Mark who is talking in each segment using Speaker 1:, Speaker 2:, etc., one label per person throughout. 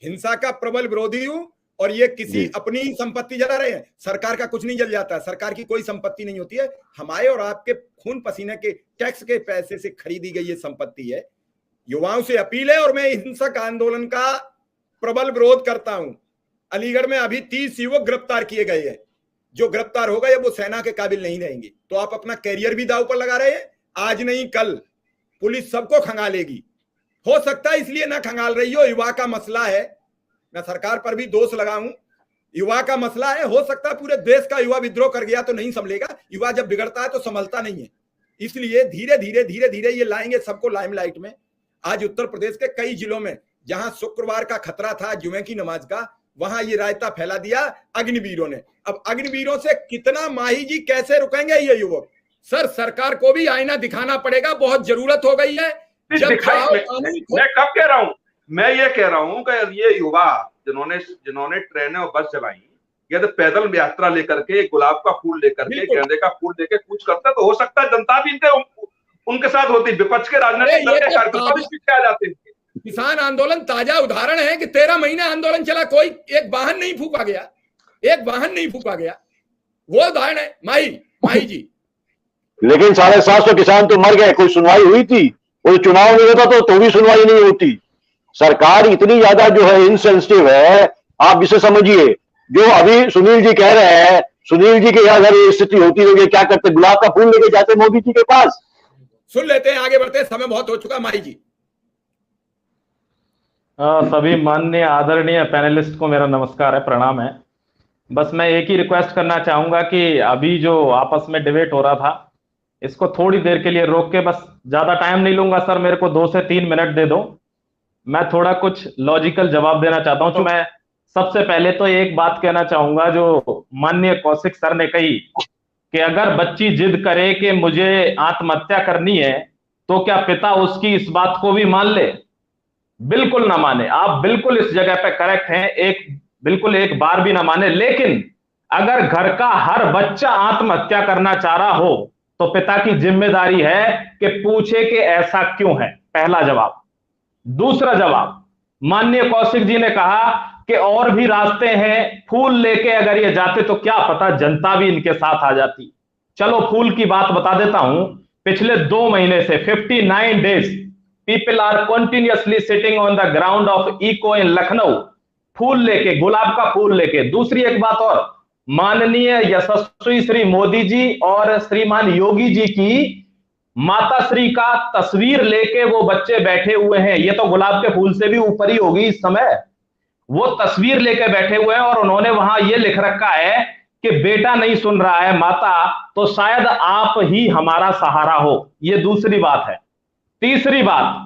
Speaker 1: हिंसा का प्रबल विरोधी हूं, और ये किसी अपनी ही संपत्ति जला रहे हैं। सरकार का कुछ नहीं जल जाता है, सरकार की कोई संपत्ति नहीं होती है, हमारे और आपके खून पसीने के टैक्स के पैसे से खरीदी गई ये संपत्ति है। युवाओं से अपील है, और मैं हिंसक आंदोलन का प्रबल विरोध करता हूं। अलीगढ़ में अभी 30 युवक गिरफ्तार किए गए हैं, जो गिरफ्तार हो गए वो सेना के काबिल नहीं रहेंगे। तो आप अपना कैरियर भी दांव पर लगा रहे हैं। आज नहीं कल पुलिस सबको खंगालेगी, हो सकता है इसलिए ना खंगाल रही हो, युवा का मसला है। मैं सरकार पर भी दोष लगाऊं, युवा का मसला है। हो सकता है पूरे देश का युवा विद्रोह कर गया तो नहीं संभलेगा, युवा जब बिगड़ता है तो संभलता नहीं है। इसलिए धीरे धीरे ये लाएंगे सबको लाइमलाइट में। आज उत्तर प्रदेश के कई जिलों में जहां शुक्रवार का खतरा था जुमे की नमाज का, वहां ये रायता फैला दिया अग्निवीरों ने। अब अग्निवीरों से कितना माही जी कैसे रुकेंगे ये युवक? सर, सरकार को भी आईना दिखाना पड़ेगा, बहुत जरूरत हो गई है।
Speaker 2: मैं कब कह रहा हूं, मैं ये कह रहा हूं कि ये युवा जिन्होंने ट्रेनें और बस चलाई, या तो पैदल यात्रा लेकर के, गुलाब का फूल लेकर के, गेंदे का फूल लेकर कूच करता, तो हो सकता है जनता भी उनके साथ होती, विपक्ष के राजनीतिक दल के कार्यकर्ता भी पीछे आ जाते हैं।
Speaker 1: किसान आंदोलन ताजा उदाहरण है कि 13 महीने आंदोलन चला, कोई एक वाहन नहीं फूका गया, एक वाहन नहीं फूका गया। वो उदाहरण है माही जी।
Speaker 3: लेकिन 750 किसान तो मर गए, कोई सुनवाई हुई थी? कोई चुनाव नहीं होता तो भी सुनवाई नहीं होती। सरकार इतनी ज्यादा जो है इनसेंसिटिव है, आप इसे समझिए। जो अभी सुनील जी कह रहे हैं, सुनील जी के अगर ये स्थिति होती तो ये क्या करते? गुलाब का फूल लेके जाते मोदी जी के पास।
Speaker 1: सुन लेते हैं, आगे बढ़ते हैं, समय बहुत हो चुका। माही जी।
Speaker 4: सभी माननीय आदरणीय पैनलिस्ट को मेरा नमस्कार है, प्रणाम है। बस मैं एक ही रिक्वेस्ट करना चाहूंगा कि अभी जो आपस में डिबेट हो रहा था, इसको थोड़ी देर के लिए रोक के, बस ज्यादा टाइम नहीं लूंगा सर, मेरे को 2 से 3 मिनट दे दो। मैं थोड़ा कुछ लॉजिकल जवाब देना चाहता हूं। तो मैं सबसे पहले तो एक बात कहना चाहूंगा, जो माननीय कौशिक सर ने कही कि अगर बच्ची जिद करे कि मुझे आत्महत्या करनी है, तो क्या पिता उसकी इस बात को भी मान ले? बिल्कुल ना माने। आप बिल्कुल इस जगह पे करेक्ट हैं, बिल्कुल एक बार भी ना माने। लेकिन अगर घर का हर बच्चा आत्महत्या करना चाह रहा हो, तो पिता की जिम्मेदारी है कि पूछे कि ऐसा क्यों है, पहला जवाब। दूसरा जवाब, माननीय कौशिक जी ने कहा कि और भी रास्ते हैं, फूल लेके अगर ये जाते तो क्या पता जनता भी इनके साथ आ जाती। चलो फूल की बात बता देता हूं। पिछले 2 महीने से 59 days people are continuously sitting on the ground of eco in Lucknow, फूल लेके, गुलाब का फूल लेके। दूसरी एक बात और, माननीय यशस्वी श्री मोदी जी और श्रीमान योगी जी की माता श्री का तस्वीर लेके वो बच्चे बैठे हुए हैं। ये तो गुलाब के फूल से भी ऊपर ही होगी इस समय। वो तस्वीर लेके बैठे हुए हैं और उन्होंने वहां ये लिख रखा है कि बेटा नहीं सुन रहा है माता, तो शायद आप ही हमारा सहारा हो। ये दूसरी बात है। तीसरी बात,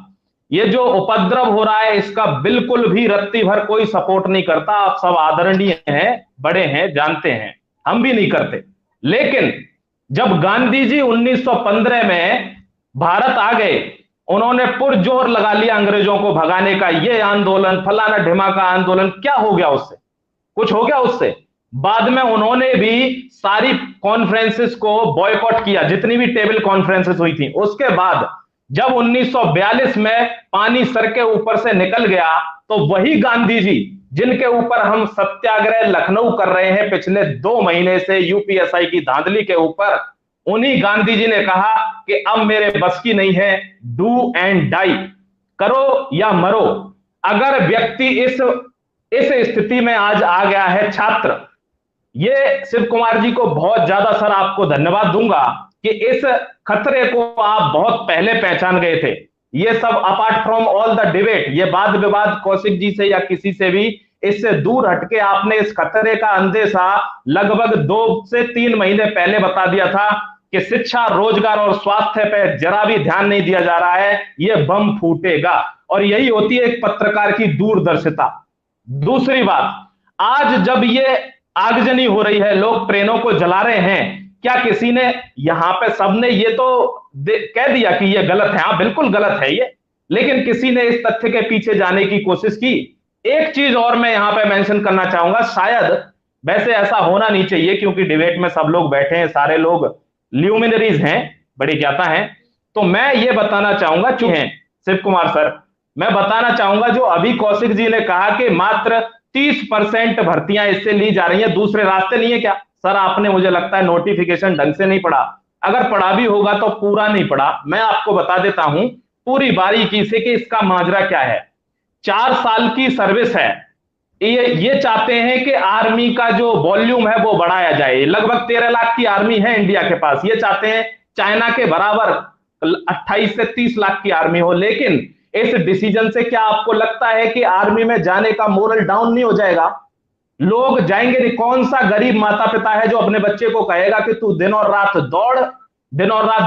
Speaker 4: ये जो उपद्रव हो रहा है इसका बिल्कुल भी रत्ती भर कोई सपोर्ट नहीं करता। आप सब आदरणीय हैं, बड़े हैं, जानते हैं, हम भी नहीं करते। लेकिन जब गांधी जी 1915 में भारत आ गए, उन्होंने पुरजोर लगा लिया अंग्रेजों को भगाने का। ये आंदोलन, फलाना ढिमाका आंदोलन, क्या हो गया उससे? कुछ हो गया उससे? बाद में उन्होंने भी सारी कॉन्फ्रेंसेस को बॉयकॉट किया, जितनी भी टेबल कॉन्फ्रेंसेस हुई थी। उसके बाद जब 1942 में पानी सर के ऊपर से निकल गया, तो वही गांधी जी जिनके ऊपर हम सत्याग्रह लखनऊ कर रहे हैं पिछले 2 महीने से यूपीएसआई की धांधली के ऊपर, उन्हीं गांधी जी ने कहा कि अब मेरे बस की नहीं है, डू एंड डाई, करो या मरो। अगर व्यक्ति इस स्थिति में आज आ गया है, छात्र, ये शिव कुमार जी को बहुत ज्यादा सर आपको धन्यवाद दूंगा कि इस खतरे को आप बहुत पहले पहचान गए थे। ये सब apart from all the debate, ये वाद विवाद कौशिक जी से या किसी से भी, इससे दूर हटके आपने इस खतरे का अंदेशा लगभग 2 से 3 महीने पहले बता दिया था कि शिक्षा, रोजगार और स्वास्थ्य पे जरा भी ध्यान नहीं दिया जा रहा है, ये बम फूटेगा। और यही होती है एक पत्रकार की दूरदर्शिता। दूसरी बात, आज जब ये आगजनी हो रही है, लोग ट्रेनों को जला रहे हैं, क्या किसी ने यहां पे, सबने ये तो कह दिया कि ये गलत है, हाँ बिल्कुल गलत है ये, लेकिन किसी ने इस तथ्य के पीछे जाने की कोशिश की? एक चीज और मैं यहां पे मेंशन करना चाहूंगा, शायद वैसे ऐसा होना नहीं चाहिए क्योंकि डिबेट में सब लोग बैठे हैं, सारे लोग ल्यूमिनरीज हैं, बड़ी ज्ञाता हैं, तो मैं ये बताना चाहूंगा, चूंकि हैं शिव कुमार सर, मैं बताना चाहूंगा जो अभी कौशिक जी ने कहा कि मात्र 30% भर्तियां इससे ली जा रही हैं, दूसरे रास्ते नहीं है क्या? सर आपने मुझे लगता है नोटिफिकेशन ढंग से नहीं पढ़ा, अगर पढ़ा भी होगा तो पूरा नहीं पढ़ा। मैं आपको बता देता हूं पूरी बारीकी से कि इसका माजरा क्या है। 4 साल की सर्विस है, ये चाहते हैं कि आर्मी का जो वॉल्यूम है वो बढ़ाया जाए। लगभग 13 लाख की आर्मी है इंडिया के पास, ये चाहते हैं चाइना के बराबर 28 से 30 लाख की आर्मी हो। लेकिन इस डिसीजन से क्या आपको लगता है कि आर्मी में जाने का मोरल डाउन नहीं हो जाएगा? लोग जाएंगे नहीं। कौन सा गरीब माता पिता है जो अपने बच्चे को कहेगा कि तू दिन और रात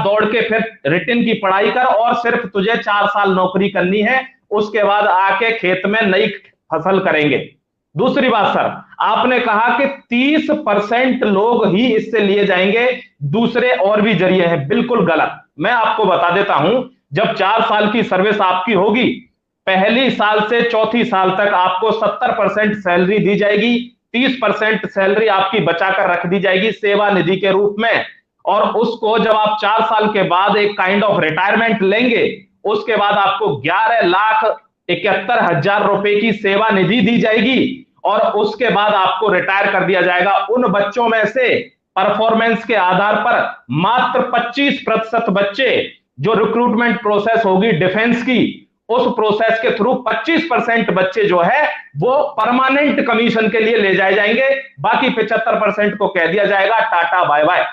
Speaker 4: दौड़ के फिर रिटन की पढ़ाई कर और सिर्फ तुझे 4 साल नौकरी करनी है, उसके बाद आके खेत में नई फसल करेंगे। दूसरी बात सर, आपने कहा कि 30% लोग ही इससे लिए जाएंगे, दूसरे और भी जरिए हैं। बिल्कुल गलत। मैं आपको बता देता हूं, जब 4 साल की सर्विस आपकी होगी, पहली साल से चौथी साल तक आपको 70% सैलरी दी जाएगी, 30% सैलरी आपकी बचाकर रख दी जाएगी सेवा निधि के रूप में, और उसको जब आप 4 साल के बाद एक काइंड ऑफ रिटायरमेंट लेंगे, उसके बाद आपको 11,71,000 रुपए की सेवा निधि दी जाएगी, और उसके बाद आपको रिटायर कर दिया जाएगा। उन बच्चों में से परफॉर्मेंस के आधार पर मात्र 25% बच्चे, जो रिक्रूटमेंट प्रोसेस होगी डिफेंस की, उस प्रोसेस के थ्रू 25% बच्चे जो है वो परमानेंट कमीशन के लिए ले जाए जाएंगे। बाकी 75% को कह दिया जाएगा टाटा बाय बाय।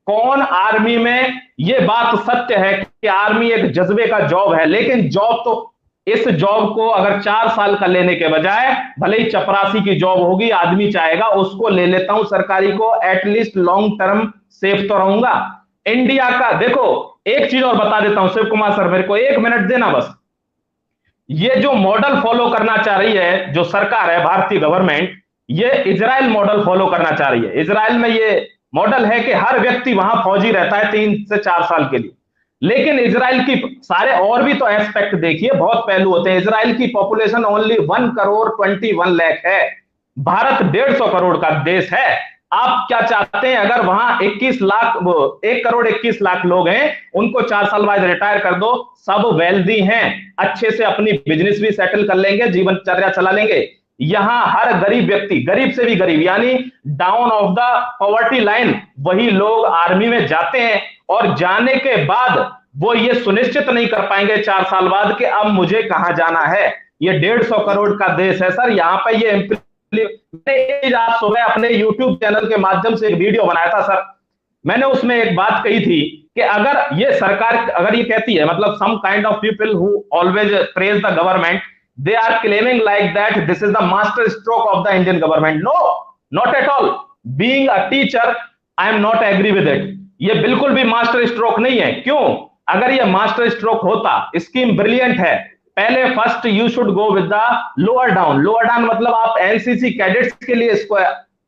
Speaker 4: कौन आर्मी में, ये बात सत्य है कि आर्मी एक जज्बे का जॉब है, लेकिन जॉब तो, इस जॉब को अगर 4 साल का लेने के बजाय भले ही चपरासी की जॉब होगी, आदमी चाहेगा उसको ले लेता हूं सरकारी को, एटलीस्ट लॉन्ग टर्म सेफ तो रहूंगा। इंडिया का देखो, एक चीज और बता देता हूं शिव कुमार सर, मेरे को 1 मिनट देना बस। ये जो मॉडल फॉलो करना चाह रही है जो सरकार है, भारतीय गवर्नमेंट, ये इजराइल मॉडल फॉलो करना चाह रही है। इजराइल में ये मॉडल है कि हर व्यक्ति वहां फौजी रहता है 3 से 4 साल के लिए। लेकिन इजराइल की सारे और भी तो एस्पेक्ट देखिए, बहुत पहलू होते हैं। इजराइल की पॉपुलेशन ओनली 1,21,00,000 है, भारत 150 करोड़ का देश है। आप क्या चाहते हैं, अगर वहां 1,21,00,000 लोग हैं, उनको 4 साल बाद रिटायर कर दो, सब वेल्दी हैं, अच्छे से अपनी बिजनेस भी सेटल कर लेंगे, जीवनचर्या चला लेंगे। यहां हर गरीब व्यक्ति, गरीब से भी गरीब, यानी down of the poverty line, वही लोग आर्मी में जाते हैं, और जाने के बाद वो ये सुनिश्चित नहीं कर पाएंगे 4 साल बाद कि अब मुझे कहां जाना है। ये 150 करोड़ का देश है सर, यहां पे ये आज सुबह अपने YouTube चैनल के माध्यम से एक वीडियो बनाया था सर, मैंने उसमें एक बात कही थी कि अगर ये सरकार, अगर ये कहती है, मतलब some kind of people who always praise the government, they are claiming like that this is the master stroke of the Indian government. No, not at all. Being a teacher, I am not agree with it. ये बिल्कुल भी master stroke नहीं है। क्यों? अगर ये master stroke होता, scheme brilliant है। पहले first you should go with the lower down. Lower down मतलब आप एनसीसी कैडेट्स के लिए इसको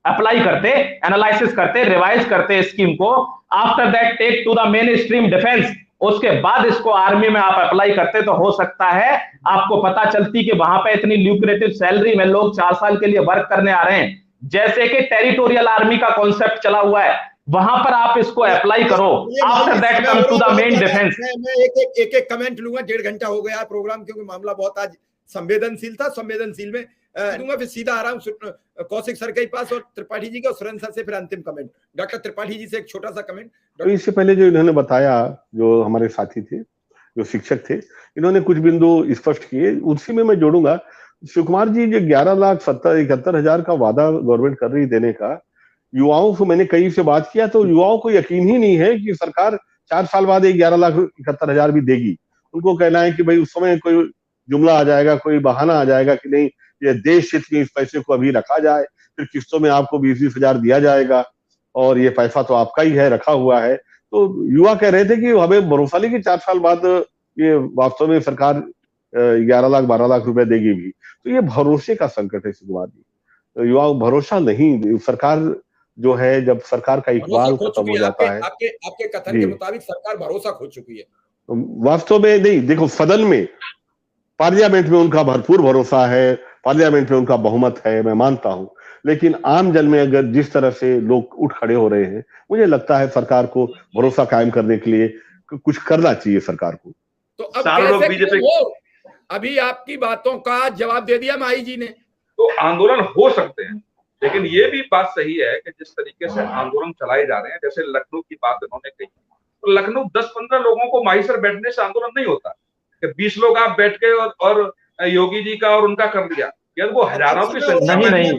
Speaker 4: अप्लाई करते, एनालिसिस करते, रिवाइज करते स्कीम को, after that take to the mainstream defence, उसके बाद इसको आर्मी में आप अप्लाई करते, तो हो सकता है आपको पता चलती कि वहां पे इतनी ल्यूक्रेटिव सैलरी में लोग 4 साल के लिए वर्क करने आ रहे हैं। जैसे कि टेरिटोरियल आर्मी का कॉन्सेप्ट चला हुआ है, वहां पर आप इसको अप्लाई करो, after that come to the main defence.
Speaker 1: मैं एक कमेंट लूंगा, 1.5 घंटा हो गया प्रोग्राम, क्योंकि मामला बहुत आज संवेदनशील था। संवेदनशील में दूंगा, फिर सीधा आ रहा हूं कौशिक सर के पास और त्रिपाठी जी का, और सुरेंद्र सर से फिर अंतिम कमेंट। डॉक्टर त्रिपाठी जी से एक छोटा सा कमेंट।
Speaker 5: तो इससे पहले जो इन्होंने बताया, जो हमारे साथी थे, जो शिक्षक थे, इन्होंने कुछ बिंदु स्पष्ट किए, उसी में मैं जोड़ूंगा। शिव कुमार जी, जो 11,71,000 का वादा गवर्नमेंट कर रही देने का, युवाओं को मैंने कई से बात किया तो युवाओं को यकीन ही नहीं है कि सरकार 4 साल बाद 11,71,000 भी देगी। उनको कहना है कि भाई उस समय कोई जुमला आ जाएगा, कोई बहाना आ जाएगा कि नहीं, ये देश हित में इस पैसे को अभी रखा जाए, फिर किस्तों में आपको 20-20 हजार दिया जाएगा, और ये पैसा तो आपका ही है, रखा हुआ है। तो युवा कह रहे थे कि हमें भरोसा नहीं कि 4 साल बाद ये वास्तव में सरकार 11 लाख 12 लाख रुपए देगी भी। तो ये भरोसे का संकट है शिवकुमार जी, तो युवा भरोसा नहीं, सरकार जो है, जब सरकार का इकबाल खत्म हो जाता है,
Speaker 1: आपके कथन के मुताबिक सरकार भरोसा खो चुकी है।
Speaker 5: वास्तव में नहीं। देखो, सदन में, पार्लियामेंट में उनका भरपूर भरोसा है, पार्लियामेंट में उनका बहुमत है, मैं मानता हूं, लेकिन आम जन में अगर जिस तरह से लोग उठ खड़े हो रहे हैं, मुझे लगता है सरकार को भरोसा कायम करने के लिए कुछ करना चाहिए सरकार को।
Speaker 1: तो अब लोग बीजेपी अभी आपकी बातों का जवाब दे दिया माही जी ने।
Speaker 2: तो आंदोलन हो सकते हैं, लेकिन ये भी बात सही है कि जिस तरीके से आंदोलन चलाए जा रहे हैं, जैसे लखनऊ की बात इन्होंने कही, तो लखनऊ 10-15 लोगों को माही सर बैठने से आंदोलन नहीं होता कि 20 लोग आप बैठ के और योगी जी का और उनका कर दिया, यार वो हजारों की संख्या में।
Speaker 4: नहीं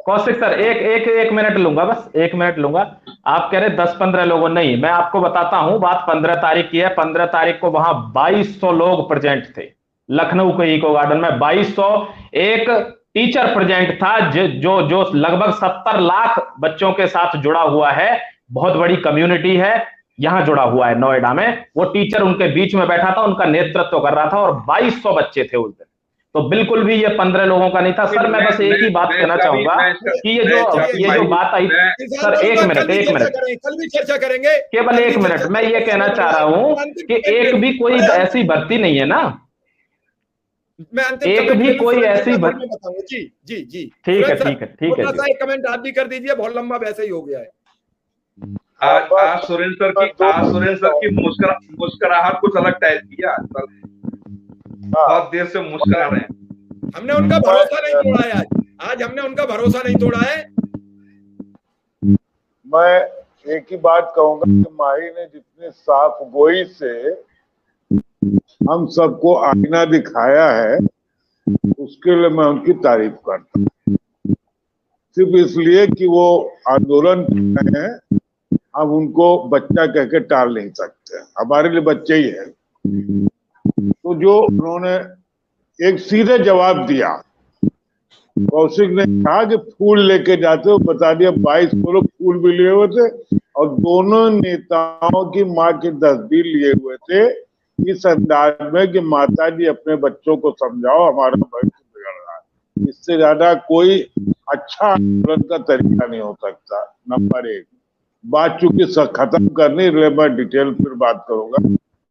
Speaker 4: कौशिक सर एक मिनट लूंगा, बस 1 मिनट लूंगा। आप कह रहे 10-15 लोगों, नहीं, मैं आपको बताता हूं, बात 15 तारीख की है। 15 तारीख को वहां 2200 लोग प्रेजेंट थे लखनऊ के इको गार्डन में, 2200। एक टीचर प्रेजेंट था जो लगभग 70 लाख बच्चों के साथ जुड़ा हुआ है, बहुत बड़ी कम्युनिटी है, यहां जुड़ा हुआ है नोएडा में। वो टीचर उनके बीच में बैठा था, उनका नेतृत्व कर रहा था, और 2200 बच्चे थे उस दिन। तो बिल्कुल भी ये 15 लोगों का नहीं था सर। मैं बस एक ही बात कहना चाहूंगा कि ये जो बात आई सर, एक मिनट
Speaker 1: कल भी चर्चा करेंगे,
Speaker 4: केवल 1 मिनट। मैं ये कहना चाह रहा हूं कि एक भी कोई ऐसी भर्ती नहीं है ना, एक भी कोई ऐसी भर्ती।
Speaker 1: जी
Speaker 4: ठीक है।
Speaker 1: एक कमेंट आप भी कर दीजिए, बहुत लंबा वैसे ही हो गया है।
Speaker 2: आज सुरेंद्र सर की मुस्कुराहट कुछ अलग टाइप की है, बहुत देर से मुस्कुरा रहे हैं।
Speaker 1: हमने उनका भरोसा नहीं तोड़ा है आज हमने उनका भरोसा नहीं तोड़ा है।
Speaker 6: मैं एक ही बात कहूंगा कि माही ने जितने साफ गोई से हम सबको आईना दिखाया है, उसके लिए मैं उनकी तारीफ करता हूँ। सिर्फ इसलिए कि वो आंदोलन कर रहे हैं, हम उनको बच्चा कह के टाल नहीं सकते, हमारे लिए बच्चे ही है। तो जो उन्होंने एक सीधे जवाब दिया, कौशिक ने कहा कि फूल लेके जाते हो, बता दिया 22 लोग फूल भी लिए हुए थे, और दोनों नेताओं की माँ की तस्वीर लिए हुए थे, इस अंदाज में कि माता जी अपने बच्चों को समझाओ, हमारा भविष्य बिगड़ रहा है। इससे ज्यादा कोई अच्छा आंदोलन का तरीका नहीं हो सकता। नंबर 1 बात चूंकि खत्म करनी, मैं डिटेल फिर बात करूंगा।